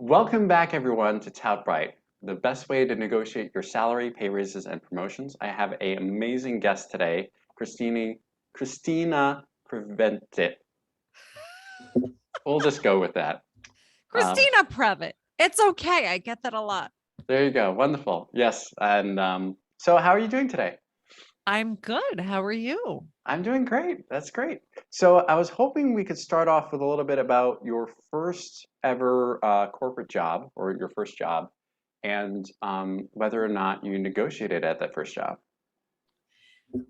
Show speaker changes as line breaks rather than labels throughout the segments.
Welcome back, everyone, to Tout Bright, the best way to negotiate your salary, pay raises, and promotions. I have an amazing guest today, Christina Previte. We'll just go with that.
Christina Previte. It's okay. I get that a lot.
There you go. Wonderful. Yes. And so, how are you doing today?
I'm good. How are you?
I'm doing great. That's great. So, I was hoping we could start off with a little bit about your first ever corporate job or your first job and whether or not you negotiated at that first job.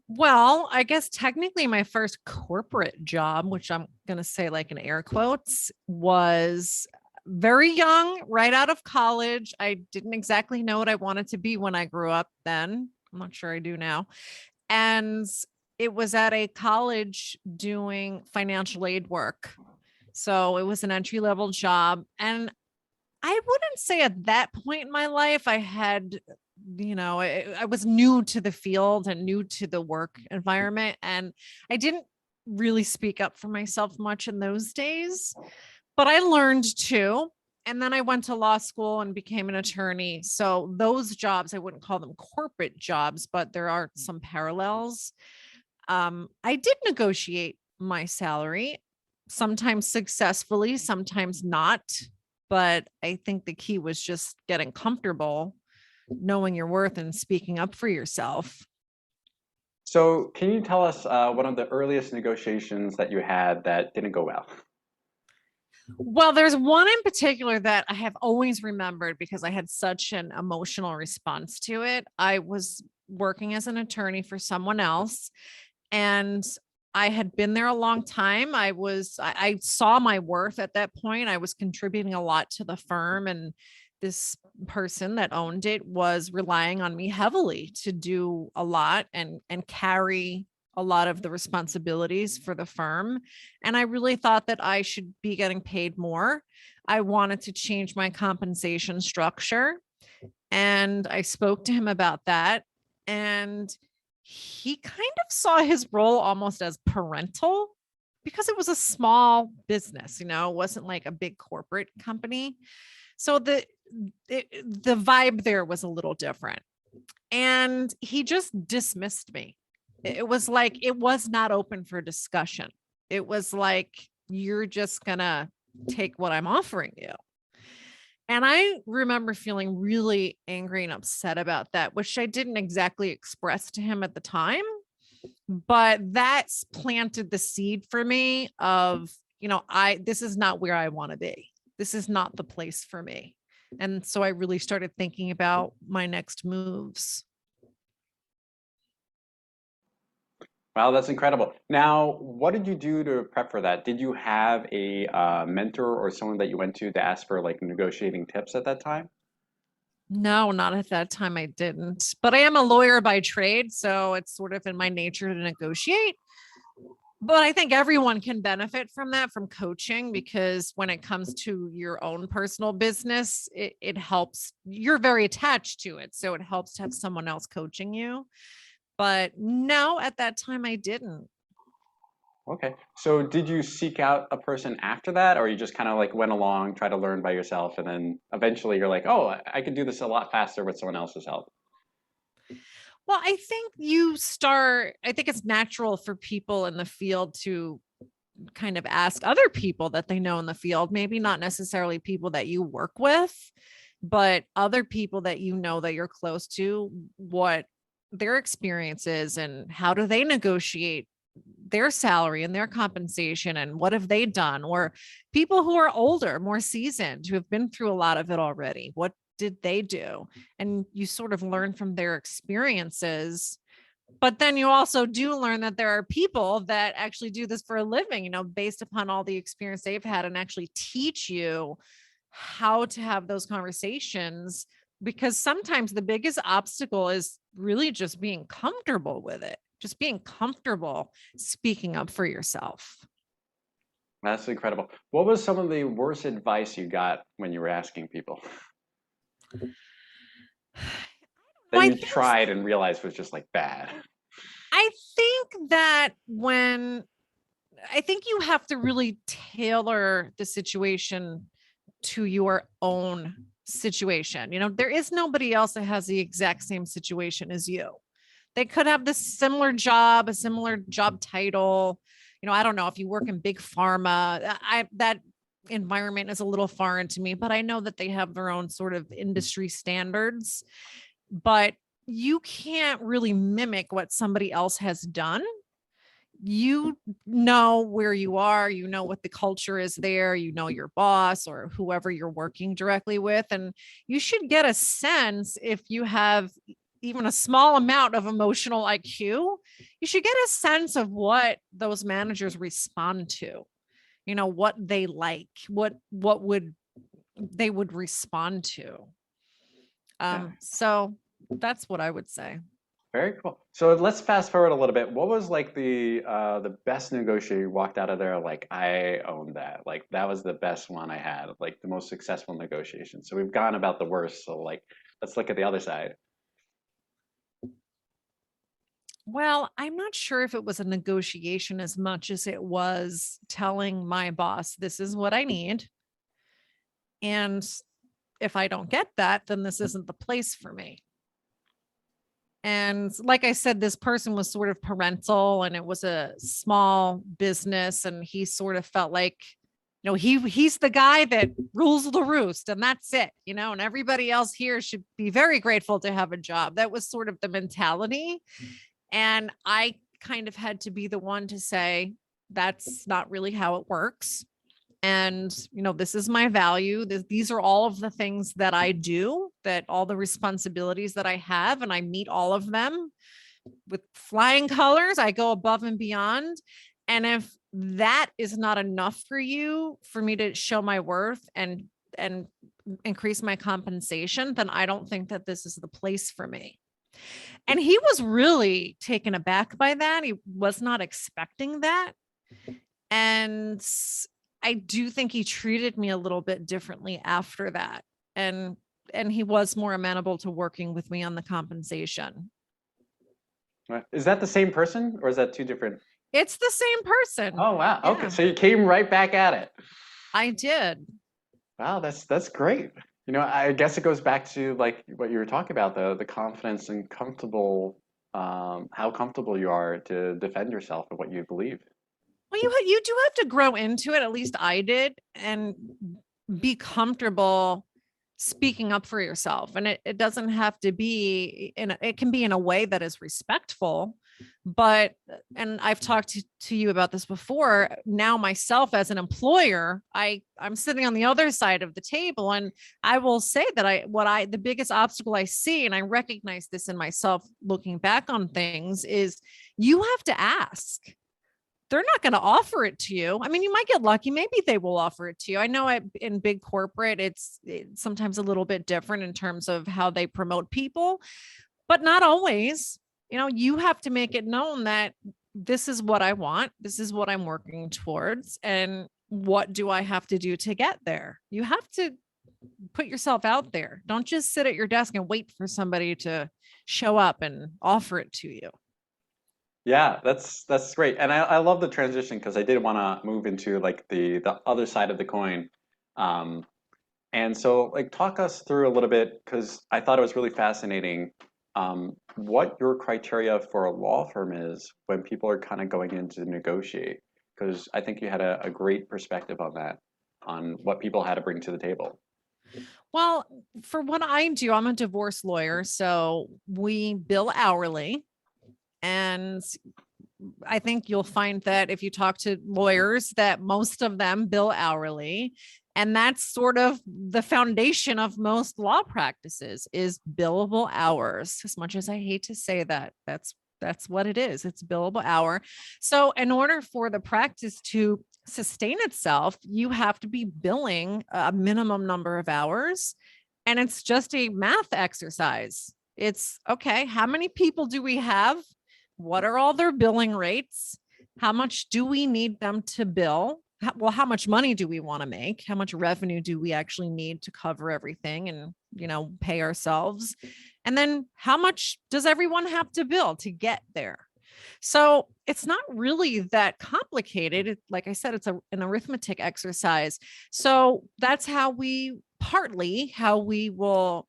Well, I guess technically my first corporate job, which I'm going to say like in air quotes, was very young, right out of college. I didn't exactly know what I wanted to be when I grew up then. I'm not sure I do now. And it was at a college doing financial aid work. So it was an entry level job. And I wouldn't say at that point in my life I had, I was new to the field and new to the work environment. And I didn't really speak up for myself much in those days, but I learned to. And then I went to law school and became an attorney. So those jobs, I wouldn't call them corporate jobs, but there are some parallels. I did negotiate my salary, sometimes successfully, sometimes not. But I think the key was just getting comfortable, knowing your worth and speaking up for yourself.
So, can you tell us one of the earliest negotiations that you had that didn't go well?
Well, there's one in particular that I have always remembered because I had such an emotional response to it. I was working as an attorney for someone else, and I had been there a long time. I saw my worth at that point. I was contributing a lot to the firm, and this person that owned it was relying on me heavily to do a lot and carry a lot of the responsibilities for the firm. And I really thought that I should be getting paid more. I wanted to change my compensation structure. And I spoke to him about that. And he kind of saw his role almost as parental because it was a small business, it wasn't like a big corporate company. So the vibe there was a little different. And he just dismissed me. It was like it was not open for discussion. It was like, you're just gonna take what I'm offering you. And I remember feeling really angry and upset about that, which I didn't exactly express to him at the time. But that's planted the seed for me of, this is not where I want to be. This is not the place for me. And so I really started thinking about my next moves.
Wow, that's incredible. Now, what did you do to prep for that? Did you have a mentor or someone that you went to ask for like negotiating tips at that time?
No, not at that time. I didn't. But I am a lawyer by trade. So it's sort of in my nature to negotiate. But I think everyone can benefit from that, from coaching, because when it comes to your own personal business, it helps. You're very attached to it. So it helps to have someone else coaching you. But no, at that time, I didn't.
Okay. So, did you seek out a person after that, or you just kind of like went along, try to learn by yourself, and then eventually you're like, oh, I could do this a lot faster with someone else's help?
Well, I think it's natural for people in the field to kind of ask other people that they know in the field, maybe not necessarily people that you work with, but other people that that you're close to, what their experience is and how do they negotiate their salary and their compensation and what have they done, or people who are older, more seasoned, who have been through a lot of it already, what did they do? And you sort of learn from their experiences. But then you also do learn that there are people that actually do this for a living, based upon all the experience they've had, and actually teach you how to have those conversations. Because sometimes the biggest obstacle is really just being comfortable with it, just being comfortable speaking up for yourself.
That's incredible. What was some of the worst advice you got when you were asking people that
I
you
think
tried and realized was just like bad?
I think that when I think you have to really tailor the situation to your own situation. There is nobody else that has the exact same situation as you. They could have this similar job, a similar job title. I don't know if you work in big pharma. That environment is a little foreign to me, but I know that they have their own sort of industry standards. But you can't really mimic what somebody else has done. You know where you are, what the culture is there, your boss or whoever you're working directly with. And you should get a sense, if you have even a small amount of emotional IQ, you should get a sense of what those managers respond to, what they like, what they would respond to.
Yeah.
So that's what I would say.
Very cool. So let's fast forward a little bit. What was like the best negotiator you walked out of there like I owned that? Like that was the best one I had, like the most successful negotiation. So we've gone about the worst. So like let's look at the other side.
Well, I'm not sure if it was a negotiation as much as it was telling my boss, this is what I need. And if I don't get that, then this isn't the place for me. And like I said, this person was sort of parental and it was a small business. And he sort of felt like, he's the guy that rules the roost and that's it, and everybody else here should be very grateful to have a job. That was sort of the mentality. And I kind of had to be the one to say, that's not really how it works. And, this is my value. These are all of the things that I do, that all the responsibilities that I have, and I meet all of them with flying colors. I go above and beyond. And if that is not enough for you, for me to show my worth and increase my compensation, then I don't think that this is the place for me. And he was really taken aback by that. He was not expecting that. And I do think he treated me a little bit differently after that. And he was more amenable to working with me on the compensation.
Right. Is that the same person or is that two different?
It's the same person.
Oh wow.
Yeah.
Okay. So you came right back at it.
I did.
Wow, that's great. I guess it goes back to like what you were talking about, the confidence and comfortable, how comfortable you are to defend yourself and what you believe.
Well, you do have to grow into it. At least I did, and be comfortable speaking up for yourself. And it doesn't have to be it can be in a way that is respectful, but, and I've talked to you about this before, now myself as an employer, I'm sitting on the other side of the table, and I will say that the biggest obstacle I see, and I recognize this in myself looking back on things, is you have to ask. They're not going to offer it to you. I mean, you might get lucky. Maybe they will offer it to you. I know in big corporate, it's sometimes a little bit different in terms of how they promote people, but not always. You have to make it known that this is what I want. This is what I'm working towards. And what do I have to do to get there? You have to put yourself out there. Don't just sit at your desk and wait for somebody to show up and offer it to you.
Yeah, that's great. And I love the transition because I did want to move into like the other side of the coin. And so like talk us through a little bit, because I thought it was really fascinating, what your criteria for a law firm is when people are kind of going in to negotiate. Because I think you had a great perspective on that, on what people had to bring to the table.
Well, for what I do, I'm a divorce lawyer, so we bill hourly. And I think you'll find that if you talk to lawyers, that most of them bill hourly. And that's sort of the foundation of most law practices, is billable hours. As much as I hate to say that, that's what it is. It's billable hour. So in order for the practice to sustain itself, you have to be billing a minimum number of hours. And it's just a math exercise. It's okay, how many people do we have? What are all their billing rates? How much do we need them to bill? How much money do we want to make? How much revenue do we actually need to cover everything and, pay ourselves? And then how much does everyone have to bill to get there? So it's not really that complicated. Like I said, it's an arithmetic exercise. So that's partly how we will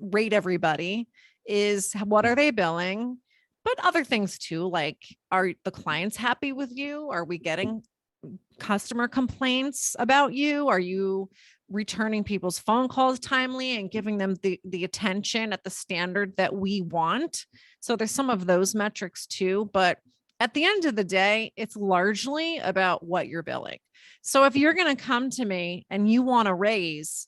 rate everybody is what are they billing? But other things too, like are the clients happy with you? Are we getting customer complaints about you? Are you returning people's phone calls timely and giving them the attention at the standard that we want? So there's some of those metrics too, but at the end of the day, it's largely about what you're billing. So if you're going to come to me and you want a raise,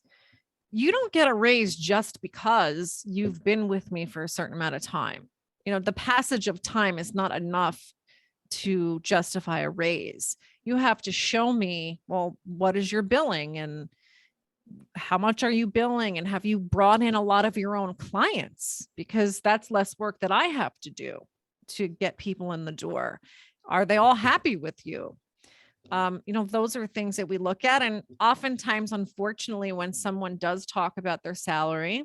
you don't get a raise just because you've been with me for a certain amount of time. The passage of time is not enough to justify a raise. You have to show me, well, what is your billing and how much are you billing? And have you brought in a lot of your own clients? Because that's less work that I have to do to get people in the door. Are they all happy with you? Those are things that we look at. And oftentimes, unfortunately, when someone does talk about their salary,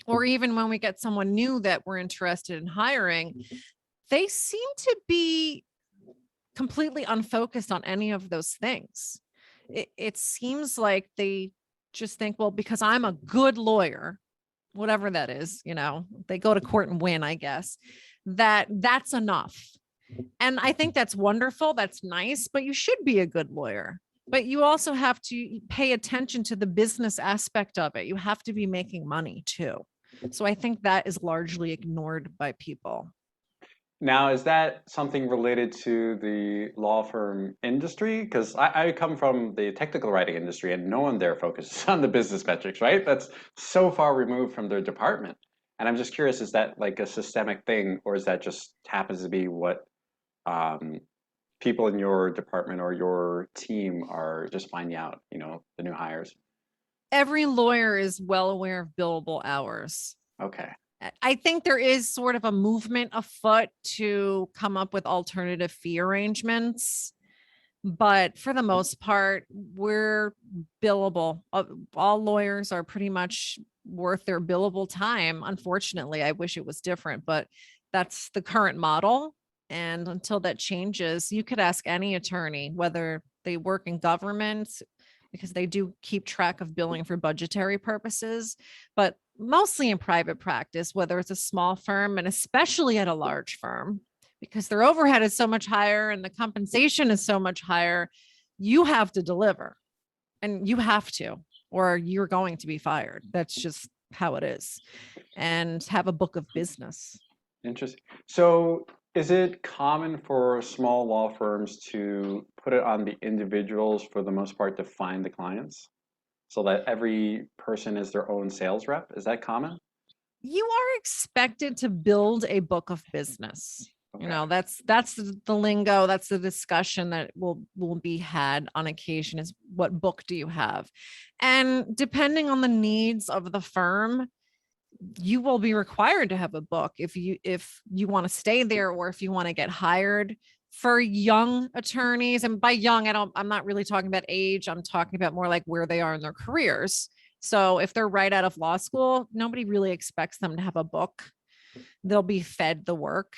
or even when we get someone new that we're interested in hiring, they seem to be completely unfocused on any of those things. It seems like they just think, well, because I'm a good lawyer, whatever that is, they go to court and win, I guess, that's enough. And I think that's wonderful. That's nice, but you should be a good lawyer. But you also have to pay attention to the business aspect of it. You have to be making money too. So I think that is largely ignored by people.
Now, is that something related to the law firm industry? Because I come from the technical writing industry and no one there focuses on the business metrics, right? That's so far removed from their department. And I'm just curious, is that like a systemic thing, or is that just happens to be what um, people in your department or your team are just finding out, the new hires?
Every lawyer is well aware of billable hours.
Okay.
I think there is sort of a movement afoot to come up with alternative fee arrangements. But for the most part, we're billable. All lawyers are pretty much worth their billable time. Unfortunately, I wish it was different, but that's the current model. And until that changes, you could ask any attorney, whether they work in government, because they do keep track of billing for budgetary purposes, but mostly in private practice, whether it's a small firm and especially at a large firm, because their overhead is so much higher and the compensation is so much higher, you have to deliver and you have to, or you're going to be fired. That's just how it is. And have a book of business.
Interesting. So, is it common for small law firms to put it on the individuals for the most part to find the clients so that every person is their own sales rep? Is that common?
You are expected to build a book of business.
Okay.
That's the lingo, that's the discussion that will be had on occasion is what book do you have? And depending on the needs of the firm, you will be required to have a book if you want to stay there or if you want to get hired. For young attorneys, and by young, I'm not really talking about age, I'm talking about more like where they are in their careers. So if they're right out of law school, nobody really expects them to have a book. They'll be fed the work,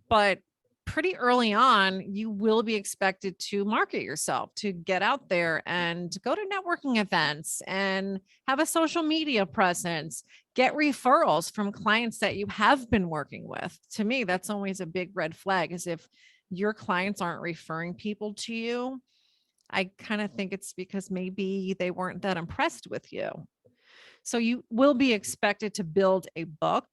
but pretty early on, you will be expected to market yourself, to get out there and go to networking events and have a social media presence, get referrals from clients that you have been working with. To me, that's always a big red flag, is if your clients aren't referring people to you. I kind of think it's because maybe they weren't that impressed with you. So you will be expected to build a book,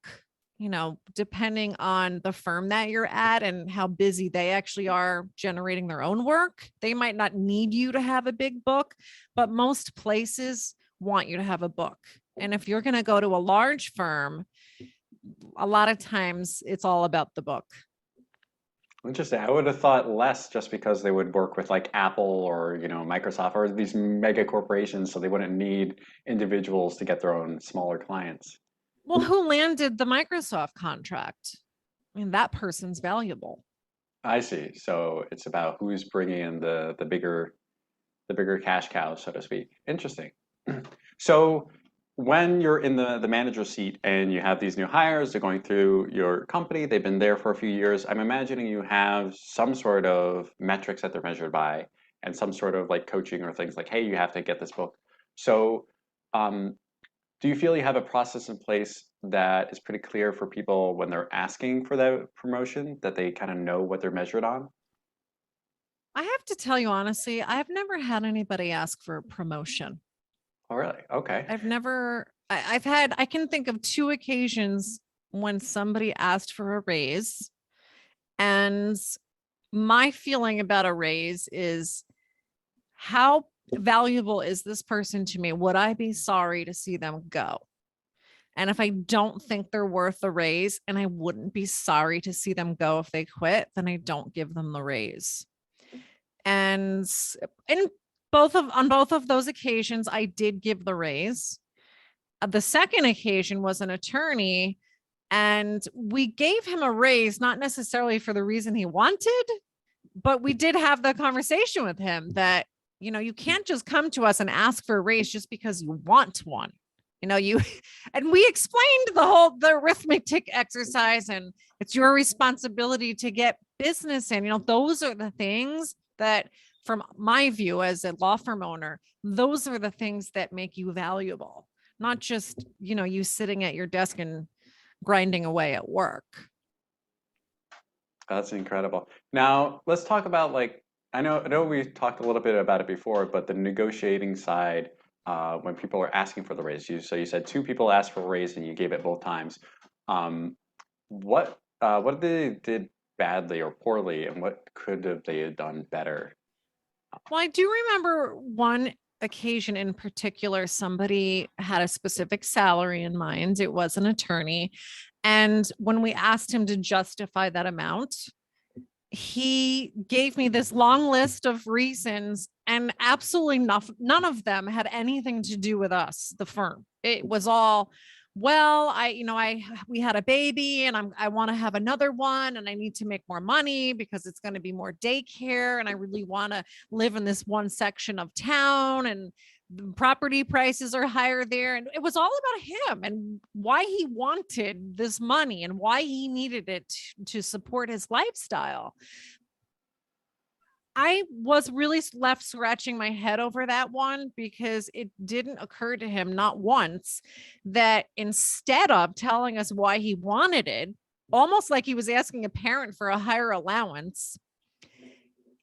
depending on the firm that you're at and how busy they actually are generating their own work. They might not need you to have a big book, but most places want you to have a book. And if you're going to go to a large firm, a lot of times it's all about the book.
Interesting. I would have thought less just because they would work with like Apple or, Microsoft or these mega corporations, so they wouldn't need individuals to get their own smaller clients.
Well, who landed the Microsoft contract? I mean, that person's valuable.
I see. So it's about who's bringing in the bigger cash cows, so to speak. Interesting. So when you're in the manager seat and you have these new hires, they're going through your company, they've been there for a few years, I'm imagining you have some sort of metrics that they're measured by and some sort of like coaching or things like, hey, you have to get this book. So, um, do you feel you have a process in place that is pretty clear for people when they're asking for that promotion, that they kind of know what they're measured on?
I have to tell you honestly, I've never had anybody ask for a promotion.
Oh, really? Okay.
I've never, I've had, I can think of two occasions when somebody asked for a raise. And my feeling about a raise is, how valuable is this person to me? Would I be sorry to see them go? And if I don't think they're worth a raise, and I wouldn't be sorry to see them go if they quit, then I don't give them the raise. And in on both of those occasions, I did give the raise. The second occasion was an attorney, and we gave him a raise, not necessarily for the reason he wanted, but we did have the conversation with him that, you can't just come to us and ask for a raise just because you want one. You and we explained the arithmetic exercise, and it's your responsibility to get business in. Those are the things that, from my view as a law firm owner, those are the things that make you valuable, not just, you sitting at your desk and grinding away at work.
That's incredible. Now, let's talk about like I know we talked a little bit about it before, but the negotiating side when people are asking for the raise. So you said two people asked for a raise and you gave it both times. Um, what they did badly or poorly, and what could have they have done better?
Well, I do remember one occasion in particular, somebody had a specific salary in mind. It was an attorney. And when we asked him to justify that amount, he gave me this long list of reasons, and absolutely none of them had anything to do with us, the firm. It was all, well, we had a baby, and I want to have another one, and I need to make more money because it's going to be more daycare, and I really want to live in this one section of town, and the property prices are higher there. And it was all about him and why he wanted this money and why he needed it to support his lifestyle. I was really left scratching my head over that one, because it didn't occur to him, not once, that instead of telling us why he wanted it, almost like he was asking a parent for a higher allowance,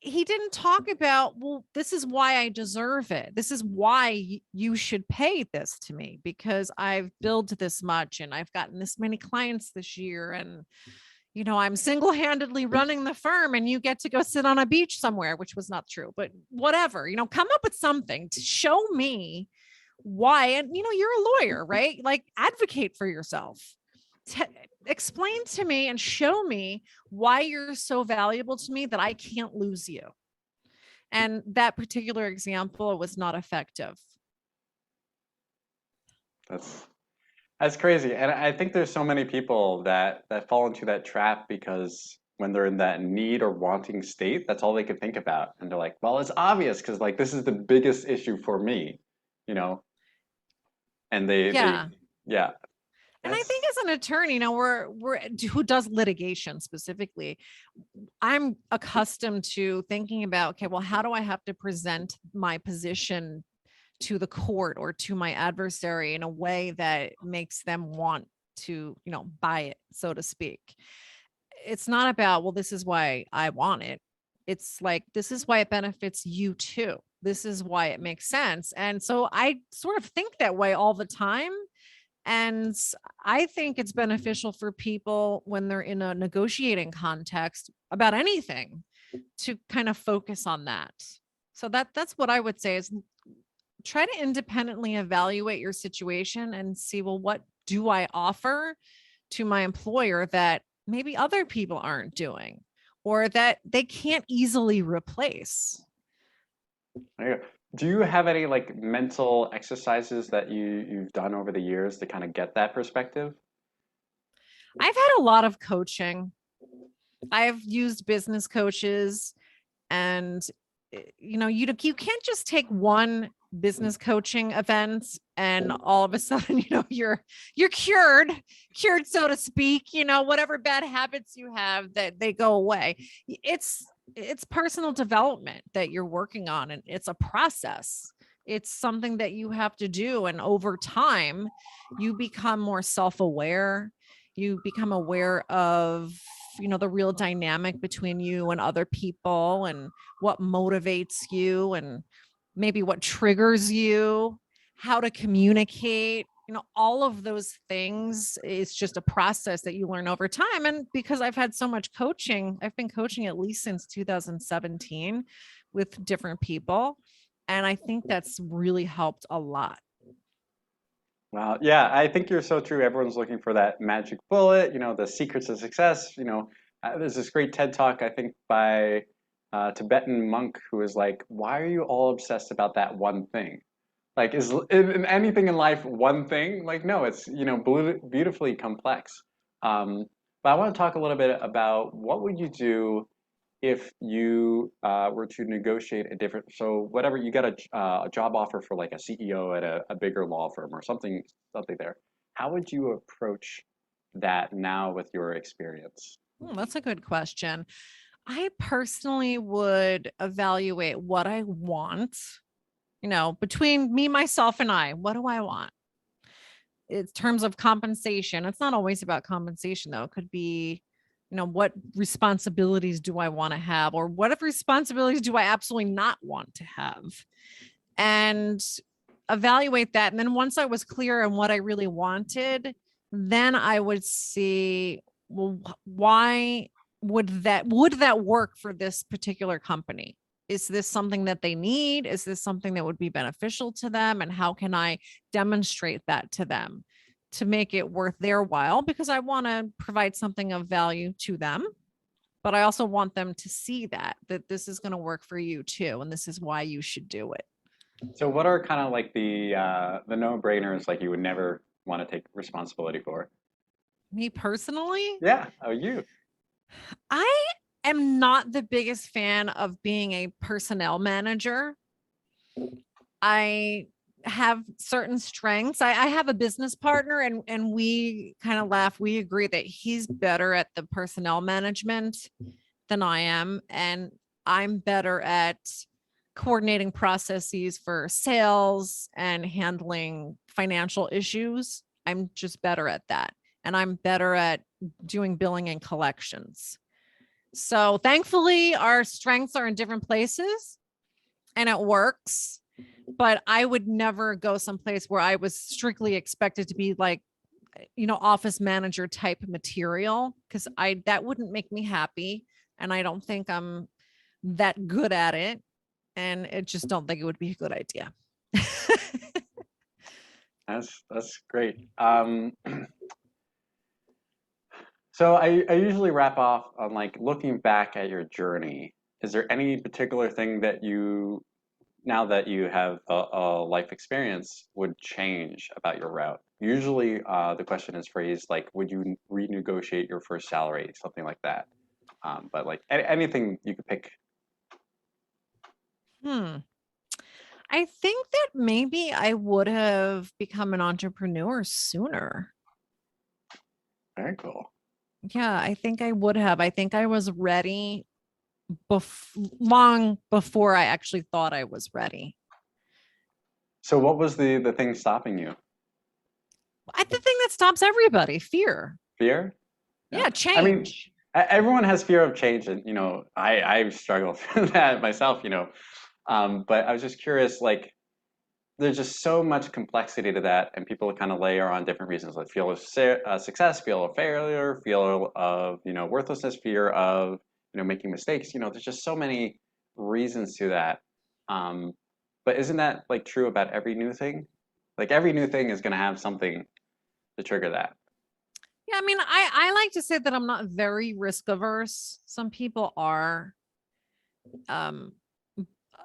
he didn't talk about, well, this is why I deserve it. This is why you should pay this to me, because I've billed this much and I've gotten this many clients this year. And, I'm single-handedly running the firm, and you get to go sit on a beach somewhere, which was not true, but whatever, come up with something to show me why. And, you're a lawyer, right? Like, advocate for yourself. Explain to me and show me why you're so valuable to me that I can't lose you. And that particular example was not effective.
That's crazy, and I think there's so many people that fall into that trap because when they're in that need or wanting state, that's all they can think about, and they're like, "Well, it's obvious because like this is the biggest issue for me," you know, and they
Yeah.
yeah,
And I think
that's
as an attorney, we're who does litigation specifically, I'm accustomed to thinking about, okay, well, how do I have to present my position to the court or to my adversary in a way that makes them want to, buy it, so to speak. It's not about, well, this is why I want it. It's like, this is why it benefits you too. This is why it makes sense. And so I sort of think that way all the time. And I think it's beneficial for people when they're in a negotiating context about anything to kind of focus on that. So that's what I would say is, try to independently evaluate your situation and see, well, what do I offer to my employer that maybe other people aren't doing, or that they can't easily replace?
there you go. Do you have any like mental exercises that you've done over the years to kind of get that perspective?
I've had a lot of coaching. I've used business coaches, and you can't just take one business coaching events, and all of a sudden, you're cured, so to speak, whatever bad habits you have, that they go away. It's personal development that you're working on, and it's a process. It's something that you have to do. And over time, you become more self-aware. You become aware of, the real dynamic between you and other people, and what motivates you, and maybe what triggers you, how to communicate, all of those things. It's just a process that you learn over time. And because I've had so much coaching, I've been coaching at least since 2017 with different people. And I think that's really helped a lot.
Well, yeah, I think you're so true. Everyone's looking for that magic bullet, the secrets of success. There's this great TED talk, I think, by a Tibetan monk who is like, "Why are you all obsessed about that one thing? Like, is in anything in life one thing? Like, no, it's beautifully complex." But I want to talk a little bit about what would you do if you were to negotiate a different, so whatever, you got a job offer for like a CEO at a bigger law firm or something there. How would you approach that now with your experience?
That's a good question. I personally would evaluate what I want, between me, myself, and I. What do I want? In terms of compensation, it's not always about compensation, though. It could be, what responsibilities do I want to have, or what responsibilities do I absolutely not want to have, and evaluate that. And then once I was clear on what I really wanted, then I would see, well, why would that work for this particular company? Is this something that they need? Is this something that would be beneficial to them? And how can I demonstrate that to them to make it worth their while? Because I want to provide something of value to them, but I also want them to see that this is going to work for you too. And this is why you should do it.
So what are kind of like the no-brainers, like you would never want to take responsibility for?
Me personally,
Yeah. Oh, you.
I am not the biggest fan of being a personnel manager. I have certain strengths. I have a business partner, and we kind of laugh. We agree that he's better at the personnel management than I am. And I'm better at coordinating processes for sales and handling financial issues. I'm just better at that. And I'm better at doing billing and collections. So thankfully, our strengths are in different places and it works. But I would never go someplace where I was strictly expected to be like, office manager type material, because that wouldn't make me happy. And I don't think I'm that good at it. And I just don't think it would be a good idea.
That's great. So I usually wrap off on like looking back at your journey. Is there any particular thing that you, now that you have a life experience, would change about your route? Usually, the question is phrased like, "Would you renegotiate your first salary?" Something like that. But like anything you could pick.
Hmm. I think that maybe I would have become an entrepreneur sooner.
Very cool.
Yeah, I think I would have. I think I was ready long before I actually thought I was ready.
So what was the thing stopping you?
The thing that stops everybody, fear.
Fear? Yeah.
Yeah,
I mean,
change.
everyone has fear of change, and I've struggled with that myself. But I was just curious, like, there's just so much complexity to that, and people kind of layer on different reasons, like fear of success, fear of failure, fear of worthlessness, fear of making mistakes. There's just so many reasons to that. Um, but isn't that like true about every new thing? Like every new thing is going to have something to trigger that.
Yeah, I mean, I like to say that I'm not very risk averse. Some people are. Um,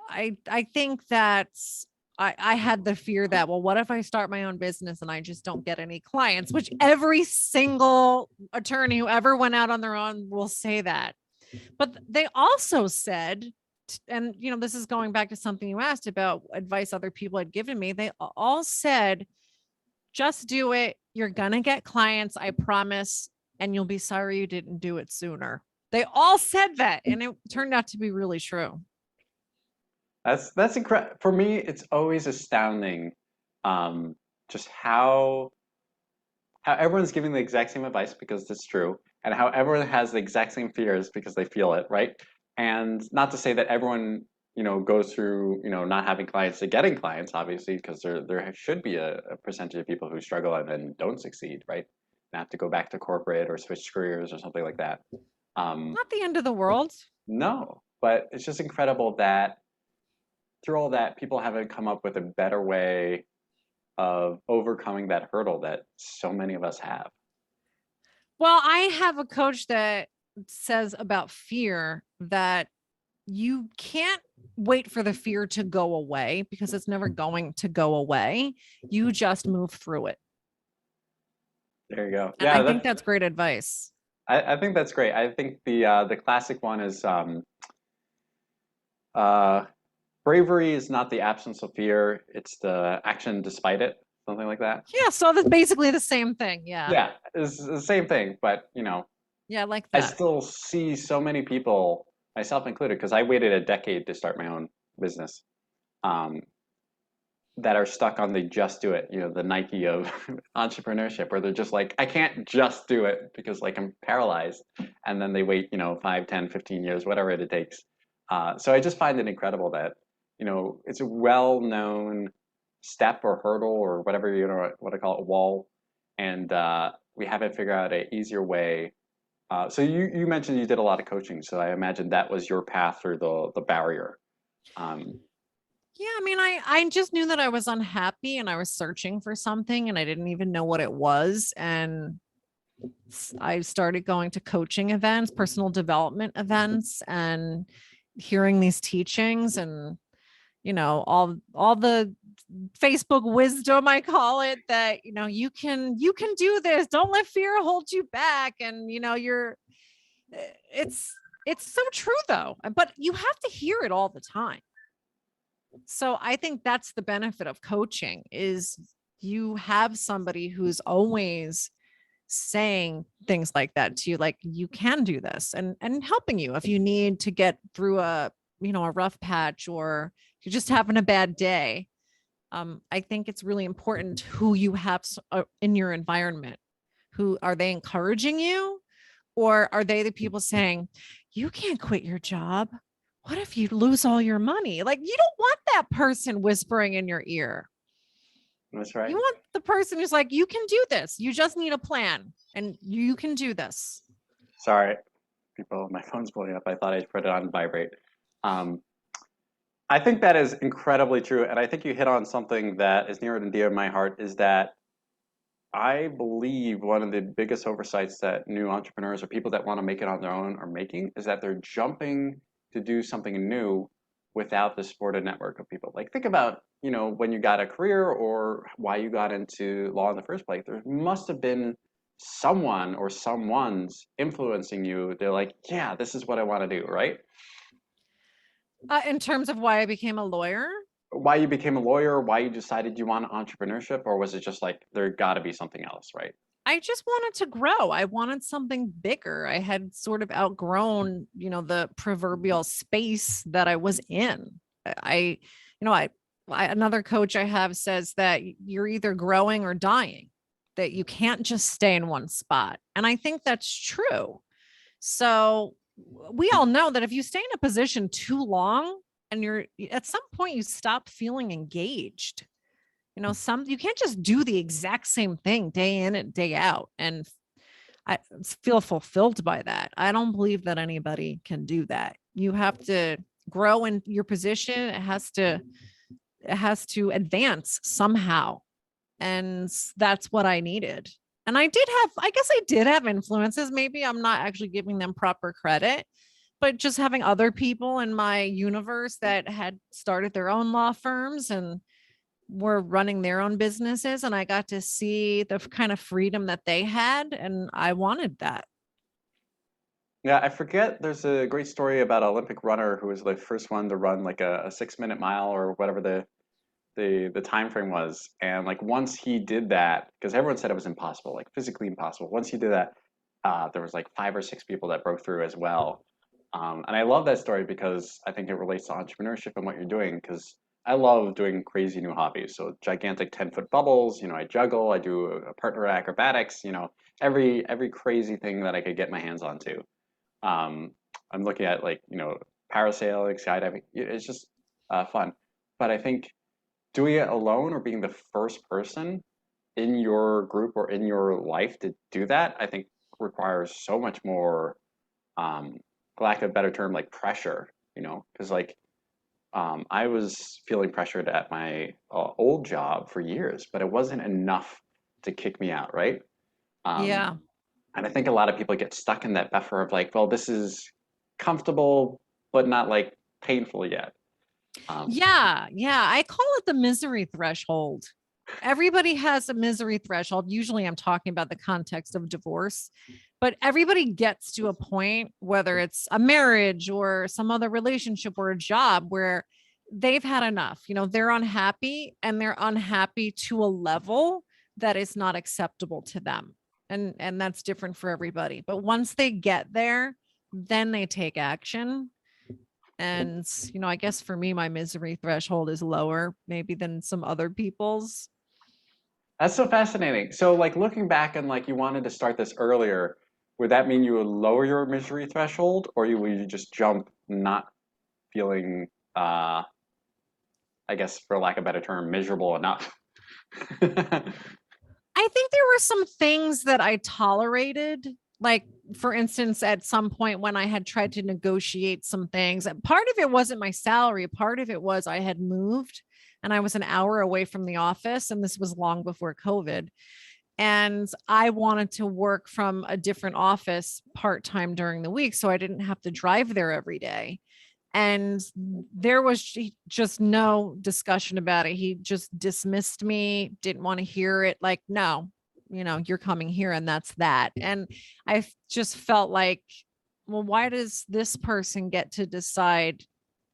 I think that's I had the fear that, well, what if I start my own business and I just don't get any clients, which every single attorney who ever went out on their own will say that. But they also said, and this is going back to something you asked about advice other people had given me. They all said, just do it. You're going to get clients, I promise. And you'll be sorry you didn't do it sooner. They all said that. And it turned out to be really true.
That's incredible. For me, it's always astounding, just how everyone's giving the exact same advice because it's true, and how everyone has the exact same fears because they feel it, right? And not to say that everyone, goes through, not having clients to getting clients, obviously, because there should be a percentage of people who struggle and then don't succeed, right? And have to go back to corporate or switch careers or something like that.
Not the end of the world.
No, but it's just incredible that through all that, people haven't come up with a better way of overcoming that hurdle that so many of us have.
Well, I have a coach that says about fear that you can't wait for the fear to go away because it's never going to go away. You just move through it.
There you go.
And I
Yeah,
think that's great advice.
I think that's great. I think the classic one is uh, bravery is not the absence of fear; it's the action despite it. Something like that.
Yeah. So that's basically the same thing. Yeah.
Yeah, it's the same thing, but
Yeah. I like
I
that.
still see so many people, myself included, because I waited a decade to start my own business, um, that are stuck on the just do it, the Nike of entrepreneurship, where they're just like, I can't just do it because like I'm paralyzed. And then they wait, 5, 10, 15 years, whatever it takes. So I just find it incredible that, it's a well-known step or hurdle or whatever, what I call it, wall. And we haven't figured out an easier way. So you mentioned you did a lot of coaching, so I imagine that was your path through the barrier. Um,
Yeah, I mean, I just knew that I was unhappy and I was searching for something and I didn't even know what it was. And I started going to coaching events, personal development events, and hearing these teachings and all the Facebook wisdom, I call it, that you can do this. Don't let fear hold you back. And it's it's so true though. But you have to hear it all the time. So I think that's the benefit of coaching is you have somebody who's always saying things like that to you, like you can do this and helping you if you need to get through a rough patch or you're just having a bad day. I think it's really important who you have in your environment. Who are they encouraging you? Or are they the people saying, you can't quit your job? What if you lose all your money? Like, you don't want that person whispering in your ear.
that's right.
You want the person who's like, you can do this. You just need a plan and you can do this.
Sorry, people, my phone's blowing up. I thought I'd put it on vibrate. Um, I think that is incredibly true, and I think you hit on something that is near and dear to my heart. Is that I believe one of the biggest oversights that new entrepreneurs or people that want to make it on their own are making is that they're jumping to do something new without the supported network of people. Like think about, when you got a career or why you got into law in the first place. There must have been someone or someone's influencing you. They're like, yeah, this is what I want to do, right?
In terms of why I became a lawyer,
Why you became a lawyer, why you decided you want entrepreneurship, or was it just like there got to be something else, right?
I just wanted to grow. I wanted something bigger. I had sort of outgrown, the proverbial space that I was in. I, you know, I another coach I have says that you're either growing or dying, that you can't just stay in one spot. And I think that's true. So we all know that if you stay in a position too long and you're at some point you stop feeling engaged. You can't just do the exact same thing day in and day out and I feel fulfilled by that. I don't believe that anybody can do that. You have to grow in your position. It has to advance somehow. And that's what I needed. And I guess I did have influences. Maybe I'm not actually giving them proper credit, but just having other people in my universe that had started their own law firms and were running their own businesses. And I got to see the kind of freedom that they had. And I wanted that.
Yeah, I forget. There's a great story about an Olympic runner who was the first one to run like a 6 minute mile or whatever the time frame was. And like once he did that, because everyone said it was impossible, like physically impossible. Once he did that, there was like 5 or 6 people that broke through as well. And I love that story because I think it relates to entrepreneurship and what you're doing. Because I love doing crazy new hobbies. So gigantic 10-foot bubbles. I juggle. I do a partner acrobatics. Every crazy thing that I could get my hands onto. Um, I'm looking at like parasailing, skydiving. It's just fun. But I think doing it alone or being the first person in your group or in your life to do that, I think requires so much more, for lack of a better term, like pressure. Because like I was feeling pressured at my old job for years, but it wasn't enough to kick me out, right? Um,
Yeah.
and I think a lot of people get stuck in that buffer of like, well, this is comfortable, but not like painful yet. Um,
Yeah. Yeah. I call it the misery threshold. Everybody has a misery threshold. Usually I'm talking about the context of divorce, but everybody gets to a point, whether it's a marriage or some other relationship or a job, where they've had enough. They're unhappy, and they're unhappy to a level that is not acceptable to them. And that's different for everybody. But once they get there, then they take action. And I guess for me, my misery threshold is lower maybe than some other people's.
that's so fascinating. So like looking back and like you wanted to start this earlier, would that mean you would lower your misery threshold or would you just jump not feeling, I guess for lack of a better term, miserable enough?
I think there were some things that I tolerated. Like, for instance, at some point when I had tried to negotiate some things, part of it wasn't my salary. Part of it was I had moved and I was an hour away from the office. And this was long before COVID. And I wanted to work from a different office part time during the week. So I didn't have to drive there every day. And there was just no discussion about it. He just dismissed me, didn't want to hear it. Like, no, you're coming here and that's that. And I just felt like, well, why does this person get to decide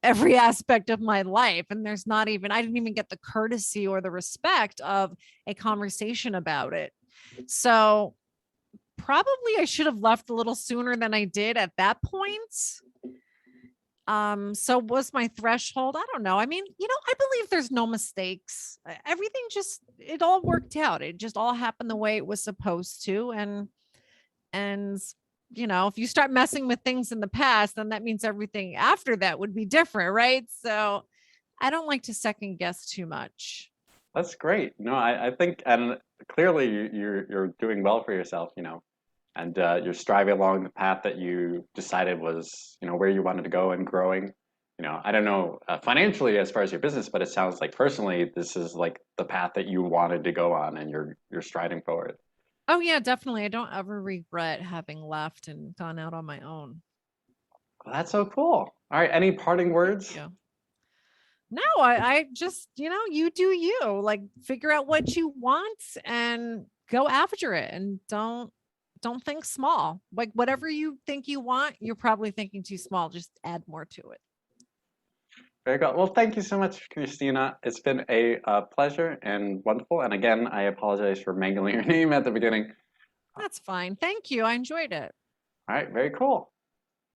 every aspect of my life? And I didn't even get the courtesy or the respect of a conversation about it. So probably I should have left a little sooner than I did at that point. So was my threshold? I don't know. I mean, I believe there's no mistakes. Everything just, it all worked out. It just all happened the way it was supposed to. And if you start messing with things in the past, then that means everything after that would be different, right? So I don't like to second guess too much.
That's great. No, I think, and clearly you're doing well for yourself, and you're striving along the path that you decided was, where you wanted to go and growing. I don't know financially as far as your business, but it sounds like personally this is like the path that you wanted to go on, and you're striding forward.
Oh yeah, definitely. I don't ever regret having left and gone out on my own.
Well, that's so cool. All right, any parting
Thank
words?
you. No, I just, you do you, like, figure out what you want and go after it, and don't think small. Like, whatever you think you want, you're probably thinking too small. Just add more to it.
Very good. Well, thank you so much, Christina. It's been a pleasure and wonderful. And again, I apologize for mangling your name at the beginning.
That's fine. Thank you. I enjoyed it.
All right, very cool.